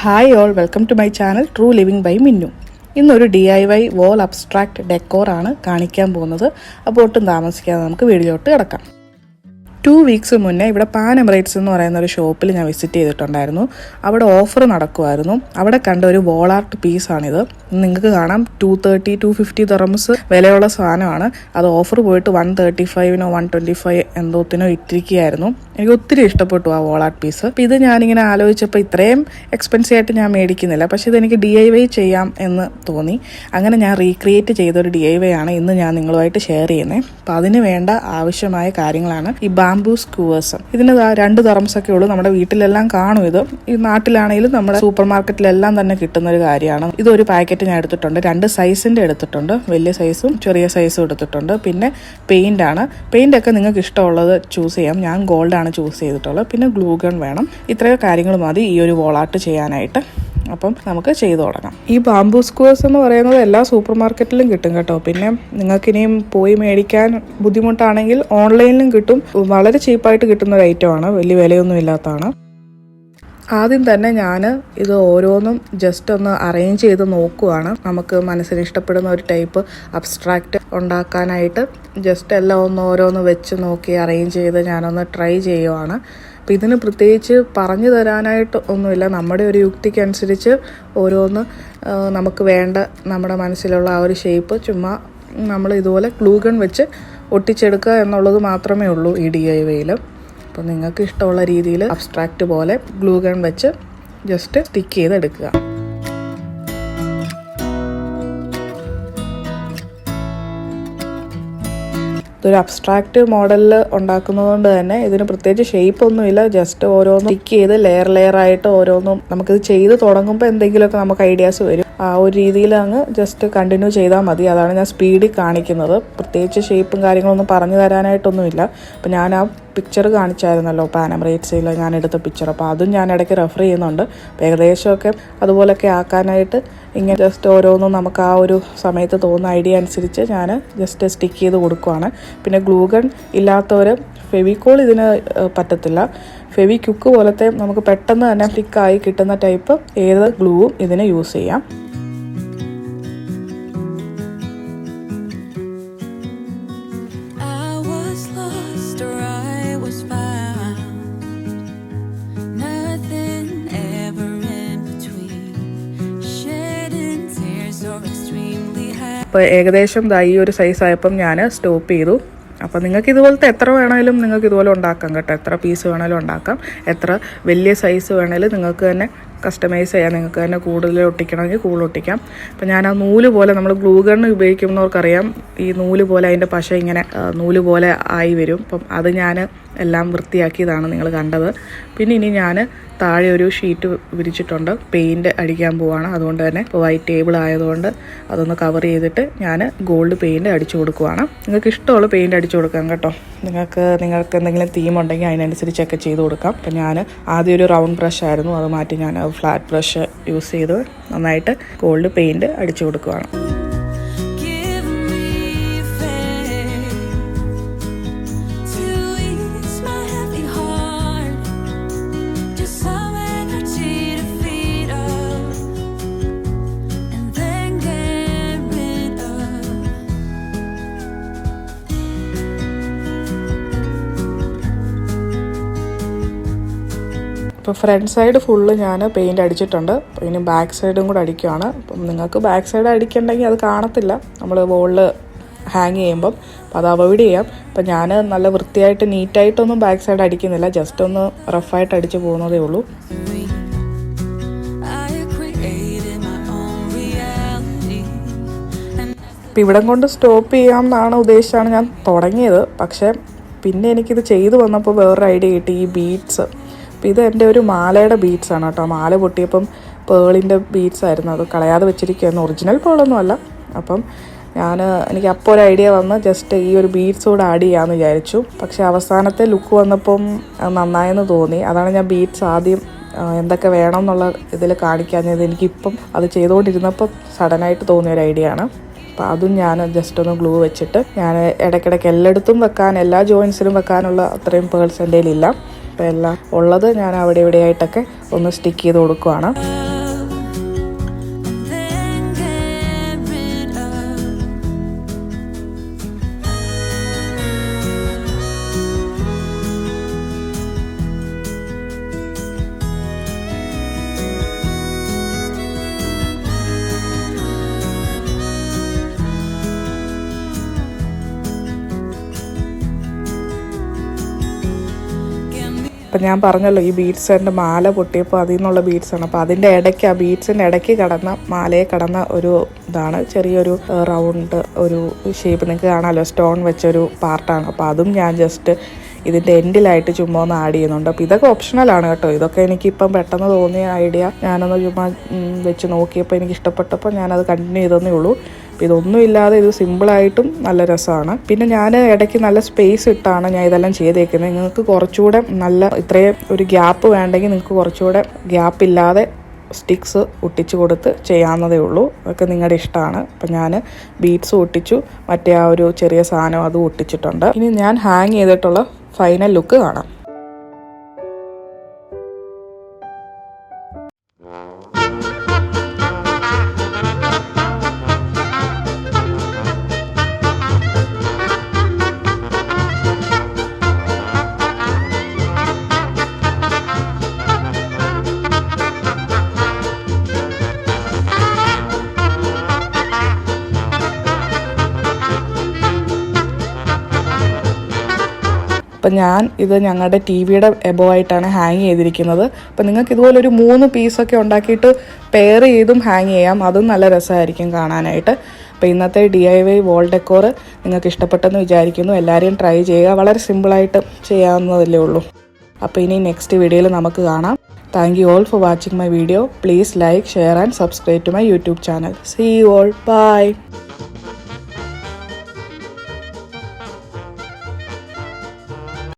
Hi all, welcome to my channel true living by Minnu. ഇന്നൊരു DIY wall abstract ഡെക്കോറാണ് കാണിക്കാൻ പോകുന്നത്. അപ്പോൾ ഒട്ടും താമസിക്കാതെ നമുക്ക് വീഡിയോട്ട് കിടക്കാം. 2 വീക്സ് മുന്നേ ഇവിടെ പാൻ എമിറേറ്റ്സ് എന്ന് പറയുന്ന ഒരു ഷോപ്പിൽ ഞാൻ വിസിറ്റ് ചെയ്തിട്ടുണ്ടായിരുന്നു. അവിടെ ഓഫർ നടക്കുമായിരുന്നു. അവിടെ കണ്ട ഒരു വോൾ ആർട്ട് പീസാണിത്. നിങ്ങൾക്ക് കാണാം 250 ദിർഹംസ് വിലയുള്ള സാധനമാണ്. അത് ഓഫർ പോയിട്ട് 135 125 എന്തോത്തിനോ ഇട്ടിരിക്കുകയായിരുന്നു. എനിക്ക് ഒത്തിരി ഇഷ്ടപ്പെട്ടു ആ വോൾ ആർട്ട് പീസ്. അപ്പോൾ ഇത് ഞാനിങ്ങനെ ആലോചിച്ചപ്പോൾ ഇത്രയും എക്സ്പെൻസീവ് ആയിട്ട് ഞാൻ മേടിക്കുന്നില്ല, പക്ഷേ ഇതെനിക്ക് DIY ചെയ്യാം എന്ന് തോന്നി. അങ്ങനെ ഞാൻ റീക്രിയേറ്റ് ചെയ്തൊരു DIY ആണ് ഇന്ന് ഞാൻ നിങ്ങളുമായിട്ട് ഷെയർ ചെയ്യുന്നത്. അപ്പോൾ അതിന് വേണ്ട ആവശ്യമായ കാര്യങ്ങളാണ് ഈ ബാംബൂ സ്ക്യൂവേഴ്സ്. ഇതിന് 2 ദിർഹംസ് ഒക്കെ ഉള്ളൂ. നമ്മുടെ വീട്ടിലെല്ലാം കാണും. ഇത് ഈ നാട്ടിലാണെങ്കിലും നമ്മുടെ സൂപ്പർ മാർക്കറ്റിലെല്ലാം തന്നെ കിട്ടുന്ന ഒരു കാര്യമാണ്. ഇതൊരു പാക്കറ്റ് ഞാൻ എടുത്തിട്ടുണ്ട്. 2 സൈസിന്റെ എടുത്തിട്ടുണ്ട്. വലിയ സൈസും ചെറിയ സൈസും എടുത്തിട്ടുണ്ട്. പിന്നെ പെയിന്റ് ആണ്. പെയിന്റ് ഒക്കെ നിങ്ങൾക്ക് ഇഷ്ടമുള്ളത് ചൂസ് ചെയ്യാം. ഞാൻ ഗോൾഡ് ആണ് ചൂസ് ചെയ്തിട്ടുള്ളത്. പിന്നെ ഗ്ലൂ ഗൺ വേണം. ഇത്രയും കാര്യങ്ങൾ മതി ഈ ഒരു വോൾ ആർട്ട് ചെയ്യാനായിട്ട്. അപ്പം നമുക്ക് ചെയ്തു തുടങ്ങാം. ഈ ബാംബൂ സ്ക്യൂവേഴ്സ് എന്ന് പറയുന്നത് എല്ലാ സൂപ്പർ മാർക്കറ്റിലും കിട്ടും കേട്ടോ. പിന്നെ നിങ്ങൾക്ക് ഇനിയും പോയി മേടിക്കാൻ ബുദ്ധിമുട്ടാണെങ്കിൽ ഓൺലൈനിലും കിട്ടും. വളരെ ചീപ്പായിട്ട് കിട്ടുന്ന ഒരു ഐറ്റമാണ്. വലിയ വിലയൊന്നും ഇല്ലാത്തതാണ്. ആദ്യം തന്നെ ഞാൻ ഇത് ഓരോന്നും ജസ്റ്റ് ഒന്ന് അറേഞ്ച് ചെയ്ത് നോക്കുവാണ്. നമുക്ക് മനസ്സിന് ഇഷ്ടപ്പെടുന്ന ഒരു ടൈപ്പ് അബ്സ്ട്രാക്റ്റ് ഉണ്ടാക്കാനായിട്ട് ജസ്റ്റ് എല്ലാം ഒന്ന് ഓരോന്ന് വെച്ച് നോക്കി അറേഞ്ച് ചെയ്ത് ഞാനൊന്ന് ട്രൈ ചെയ്യുവാണ്. അപ്പോൾ ഇതിന് പ്രത്യേകിച്ച് പറഞ്ഞു തരാനായിട്ട് ഒന്നുമില്ല. നമ്മുടെ ഒരു യുക്തിക്കനുസരിച്ച് ഓരോന്ന് നമുക്ക് വേണ്ട നമ്മുടെ മനസ്സിലുള്ള ആ ഒരു ഷേപ്പ് ചുമ്മാ നമ്മൾ ഇതുപോലെ ഗ്ലൂ ഗൺ വെച്ച് ഒട്ടിച്ചെടുക്കുക എന്നുള്ളത് മാത്രമേ ഉള്ളൂ ഈ DIYയിൽ. അപ്പോൾ നിങ്ങൾക്ക് ഇഷ്ടമുള്ള രീതിയിൽ അബ്സ്ട്രാക്റ്റ് പോലെ ഗ്ലൂ ഗൺ വെച്ച് ജസ്റ്റ് സ്റ്റിക്ക് ചെയ്തെടുക്കുക. ഇതൊരു അബ്സ്ട്രാക്റ്റ് മോഡലിൽ ഉണ്ടാക്കുന്നത് കൊണ്ട് തന്നെ ഇതിന് പ്രത്യേകിച്ച് ഷേപ്പ് ഒന്നുമില്ല. ജസ്റ്റ് ഓരോന്നും സ്റ്റിക്ക് ചെയ്ത് ലെയർ ആയിട്ട് ഓരോന്നും നമുക്കിത് ചെയ്ത് തുടങ്ങുമ്പോൾ എന്തെങ്കിലുമൊക്കെ നമുക്ക് ഐഡിയാസ് വരും. ആ ഒരു രീതിയിൽ അങ്ങ് ജസ്റ്റ് കണ്ടിന്യൂ ചെയ്താൽ മതി. അതാണ് ഞാൻ സ്പീഡിൽ കാണിക്കുന്നത്. പ്രത്യേകിച്ച് ഷേപ്പും കാര്യങ്ങളൊന്നും പറഞ്ഞു തരാനായിട്ടൊന്നുമില്ല. അപ്പം ഞാൻ ആ പിക്ചർ കാണിച്ചായിരുന്നല്ലോ പാൻ എമിറേറ്റ്സിൽ ഞാൻ എടുത്ത പിക്ചർ. അപ്പോൾ അതും ഞാൻ ഇടയ്ക്ക് റെഫർ ചെയ്യുന്നുണ്ട്. അപ്പോൾ ഏകദേശമൊക്കെ അതുപോലൊക്കെ ആക്കാനായിട്ട് ഇങ്ങനെ ജസ്റ്റ് ഓരോന്നും നമുക്ക് ആ ഒരു സമയത്ത് തോന്നുന്ന ഐഡിയ അനുസരിച്ച് ഞാൻ ജസ്റ്റ് സ്റ്റിക്ക് ചെയ്ത് കൊടുക്കുവാണ്. പിന്നെ ഗ്ലൂ ഗൺ ഇല്ലാത്തവർ ഫെവിക്കോൾ ഇതിന് പറ്റത്തില്ല. ഫെവിക്വിക്ക് പോലത്തെ നമുക്ക് പെട്ടെന്ന് തന്നെ സ്റ്റിക്കായി കിട്ടുന്ന ടൈപ്പ് ഏത് ഗ്ലൂവും ഇതിന് യൂസ് ചെയ്യാം. അപ്പോൾ ഏകദേശം ഈ ഒരു സൈസ് ആയപ്പം ഞാൻ സ്റ്റോപ്പ് ചെയ്തു. അപ്പോൾ നിങ്ങൾക്ക് ഇതുപോലത്തെ എത്ര വേണമെങ്കിലും നിങ്ങൾക്ക് ഇതുപോലെ ഉണ്ടാക്കാം കേട്ടോ. എത്ര പീസ് വേണമെങ്കിലും ഉണ്ടാക്കാം. എത്ര വലിയ സൈസ് വേണമെങ്കിലും നിങ്ങൾക്ക് തന്നെ കസ്റ്റമൈസ് ചെയ്യാം. നിങ്ങൾക്ക് തന്നെ കൂടുതൽ ഒട്ടിക്കണമെങ്കിൽ കൂടുതൽ ഒട്ടിക്കാം. അപ്പോൾ ഞാൻ ആ നൂല് പോലെ നമ്മൾ ഗ്ലൂ ഗൺ ഉപയോഗിക്കുന്നവർക്കറിയാം, ഈ നൂല് പോലെ അതിൻ്റെ പശ ഇങ്ങനെ നൂല് പോലെ ആയി വരും. അപ്പം അത് ഞാൻ എല്ലാം വൃത്തിയാക്കിയതാണ് നിങ്ങൾ കണ്ടത്. പിന്നെ ഇനി ഞാൻ താഴെ ഒരു ഷീറ്റ് വിരിച്ചിട്ടുണ്ട്. പെയിൻറ്റ് അടിക്കാൻ പോവാണ്. അതുകൊണ്ട് തന്നെ ഇപ്പോൾ വൈറ്റ് ടേബിൾ ആയതുകൊണ്ട് അതൊന്ന് കവർ ചെയ്തിട്ട് ഞാൻ ഗോൾഡ് പെയിൻറ്റ് അടിച്ചു കൊടുക്കുവാണ്. നിങ്ങൾക്ക് ഇഷ്ടമുള്ള പെയിൻറ്റ് അടിച്ചു കൊടുക്കാം കേട്ടോ. നിങ്ങൾക്ക് എന്തെങ്കിലും തീം ഉണ്ടെങ്കിൽ അതിനനുസരിച്ചൊക്കെ ചെയ്ത് കൊടുക്കാം. അപ്പം ഞാൻ ആദ്യം ഒരു റൗണ്ട് ബ്രഷ് ആയിരുന്നു, അത് മാറ്റി ഞാൻ ഫ്ലാറ്റ് ബ്രഷ് യൂസ് ചെയ്ത് നന്നായിട്ട് ഗോൾഡ് പെയിൻറ്റ് അടിച്ചു കൊടുക്കുവാണ്. ഇപ്പോൾ ഫ്രണ്ട് സൈഡ് ഫുള്ള് ഞാൻ പെയിൻറ്റ് അടിച്ചിട്ടുണ്ട്. ഇനി ബാക്ക് സൈഡും കൂടെ അടിക്കുകയാണ്. അപ്പം നിങ്ങൾക്ക് ബാക്ക് സൈഡ് അടിക്കണമെങ്കിൽ അത് കാണത്തില്ല നമ്മൾ വോളിൽ ഹാങ് ചെയ്യുമ്പം. അപ്പോൾ അത് അവോയ്ഡ് ചെയ്യാം. അപ്പം ഞാൻ നല്ല വൃത്തിയായിട്ട് നീറ്റായിട്ടൊന്നും ബാക്ക് സൈഡ് അടിക്കുന്നില്ല. ജസ്റ്റ് ഒന്ന് റഫായിട്ട് അടിച്ച് പോകുന്നതേ ഉള്ളൂ. ഇപ്പം ഇവിടം കൊണ്ട് സ്റ്റോപ്പ് ചെയ്യാം എന്നാണ് ഉദ്ദേശിച്ചാണ് ഞാൻ തുടങ്ങിയത്. പക്ഷേ പിന്നെ എനിക്കിത് ചെയ്തു വന്നപ്പോൾ വേറൊരു ഐഡിയ കിട്ടി. ഈ ബീഡ്സ്, അപ്പോൾ ഇത് എൻ്റെ ഒരു മാലയുടെ ബീഡ്സ് ആണ് കേട്ടോ. മാല പൊട്ടിയപ്പം പേളിൻ്റെ ബീഡ്സ് ആയിരുന്നു. അത് കളയാതെ വെച്ചിരിക്കുകയായിരുന്നു. ഒറിജിനൽ പേളൊന്നും അല്ല. അപ്പം എനിക്ക് അപ്പോൾ ഒരു ഐഡിയ വന്ന് ജസ്റ്റ് ഈ ഒരു ബീഡ്സ് കൂടെ ആഡ് ചെയ്യാമെന്ന് വിചാരിച്ചു. പക്ഷേ അവസാനത്തെ ലുക്ക് വന്നപ്പം നന്നായെന്ന് തോന്നി. അതാണ് ഞാൻ ബീഡ്സ് ആദ്യം എന്തൊക്കെ വേണം എന്നുള്ള ഇതിൽ കാണിക്കാഞ്ഞത്. എനിക്കിപ്പം അത് ചെയ്തുകൊണ്ടിരുന്നപ്പം സഡനായിട്ട് തോന്നിയ ഒരു ഐഡിയ ആണ്. അപ്പോൾ അതും ഞാൻ ജസ്റ്റ് ഒന്ന് ഗ്ലൂ വെച്ചിട്ട് ഞാൻ ഇടയ്ക്കിടയ്ക്ക് എല്ലായിടത്തും വെക്കാൻ, എല്ലാ ജോയിൻസിലും വെക്കാനുള്ള അത്രയും പേൾസ് എൻ്റെ കയ്യിലില്ല. അപ്പോൾ എല്ലാം ഉള്ളത് ഞാൻ അവിടെ ഇവിടെയായിട്ടൊക്കെ ഒന്ന് സ്റ്റിക്ക് ചെയ്ത് കൊടുക്കുവാണ്. അപ്പം ഞാൻ പറഞ്ഞല്ലോ ഈ ബീഡ്സ് എൻ്റെ മാല പൊട്ടിയപ്പോൾ അതിൽ നിന്നുള്ള ബീഡ്സാണ്. അപ്പോൾ അതിൻ്റെ ഇടയ്ക്ക് ആ ബീഡ്സിൻ്റെ ഇടയ്ക്ക് കടന്ന മാലയെ കടന്ന ഒരു ഇതാണ്, ചെറിയൊരു റൗണ്ട് ഒരു ഷേപ്പ് നിങ്ങൾക്ക് കാണാമല്ലോ, സ്റ്റോൺ വെച്ചൊരു പാർട്ടാണ്. അപ്പോൾ അതും ഞാൻ ജസ്റ്റ് ഇതിൻ്റെ എൻഡിലായിട്ട് ചുമ്മാ ഒന്ന് ആഡ് ചെയ്യുന്നുണ്ട്. അപ്പോൾ ഇതൊക്കെ ഓപ്ഷണലാണ് കേട്ടോ. ഇതൊക്കെ എനിക്കിപ്പം പെട്ടെന്ന് തോന്നിയ ഐഡിയ ഞാനൊന്ന് ചുമ്മാ വെച്ച് നോക്കിയപ്പോൾ എനിക്ക് ഇഷ്ടപ്പെട്ടപ്പോൾ ഞാനത് കണ്ടിന്യൂ ചെയ്തതേ ഉള്ളൂ. അപ്പോൾ ഇതൊന്നും ഇല്ലാതെ ഇത് സിമ്പിളായിട്ടും നല്ല രസമാണ്. പിന്നെ ഞാൻ ഇടയ്ക്ക് നല്ല സ്പേസ് ഇട്ടാണ് ഞാൻ ഇതെല്ലാം ചെയ്തേക്കുന്നത്. നിങ്ങൾക്ക് കുറച്ചുകൂടെ നല്ല ഇത്രയും ഒരു ഗ്യാപ്പ് വേണ്ടെങ്കിൽ നിങ്ങൾക്ക് കുറച്ചുകൂടെ ഗ്യാപ്പ് ഇല്ലാതെ സ്റ്റിക്സ് ഒട്ടിച്ച് കൊടുത്ത് ചെയ്യാവുന്നതേ ഉള്ളൂ. അതൊക്കെ നിങ്ങളുടെ ഇഷ്ടമാണ്. അപ്പം ഞാൻ ബീഡ്സ് ഒട്ടിച്ചു, മറ്റേ ആ ഒരു ചെറിയ സാധനം അതും ഒട്ടിച്ചിട്ടുണ്ട്. ഇനി ഞാൻ ഹാങ് ചെയ്തിട്ടുള്ള ഫൈനൽ ലുക്ക് കാണാം. അപ്പം ഞാൻ ഇത് ഞങ്ങളുടെ ടി വിയുടെ എബോ ആയിട്ടാണ് ഹാങ് ചെയ്തിരിക്കുന്നത്. അപ്പം നിങ്ങൾക്ക് ഇതുപോലൊരു 3 പീസൊക്കെ ഉണ്ടാക്കിയിട്ട് പെയർ ചെയ്തും ഹാങ് ചെയ്യാം. അതും നല്ല രസമായിരിക്കും കാണാനായിട്ട്. അപ്പോൾ ഇന്നത്തെ DIY വോൾ ഡെക്കോർ നിങ്ങൾക്ക് ഇഷ്ടപ്പെട്ടെന്ന് വിചാരിക്കുന്നു. എല്ലാവരെയും ട്രൈ ചെയ്യുക. വളരെ സിമ്പിളായിട്ട് ചെയ്യാവുന്നതല്ലേ ഉള്ളൂ. അപ്പോൾ ഇനി നെക്സ്റ്റ് വീഡിയോയിൽ നമുക്ക് കാണാം. Thank you all for watching my video. Please like, share and subscribe to my YouTube channel. See you all. By.